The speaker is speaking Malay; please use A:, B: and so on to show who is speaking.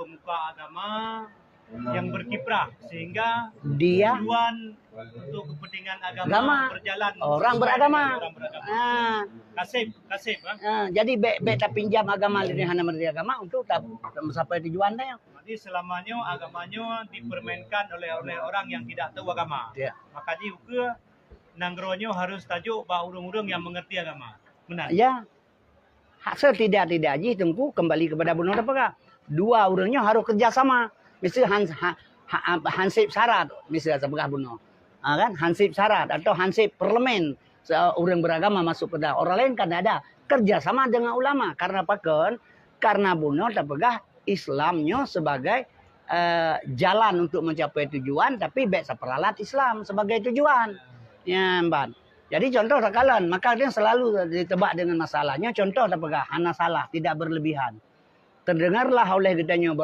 A: pemuka agama yang berkiprah sehingga
B: Dia
A: tujuan untuk kepentingan agama berjalan.
B: orang beragama.
A: Orang beragama. Kasih,
B: Jadi tak pinjam agama dari hana menteri agama untuk sampai tujuannya.
A: Jadi selamanya agamanya dipermainkan oleh orang yang tidak tahu agama.
B: Ya.
A: Maka juga nanggronya harus tajuk bah urung-urung yang mengerti agama. Benar.
B: Ya. Setidak-tidak aja tempuh kembali kepada benar apa? Dua orangnya harus kerjasama. Mesti hansip syarat, misalnya sebagai bunuh, kan hansip syarat atau hansip parlemen, orang beragama masuk ke orang lain kan ada kerjasama dengan ulama karena apa kan? Karena bunuh terpegah Islamnya sebagai jalan untuk mencapai tujuan, tapi baik seperalat Islam sebagai tujuan, ya mbak. Jadi contoh sekalan, maka dia selalu ditebak dengan masalahnya. Contoh terpegah hana salah, tidak berlebihan. Terdengarlah oleh kitanya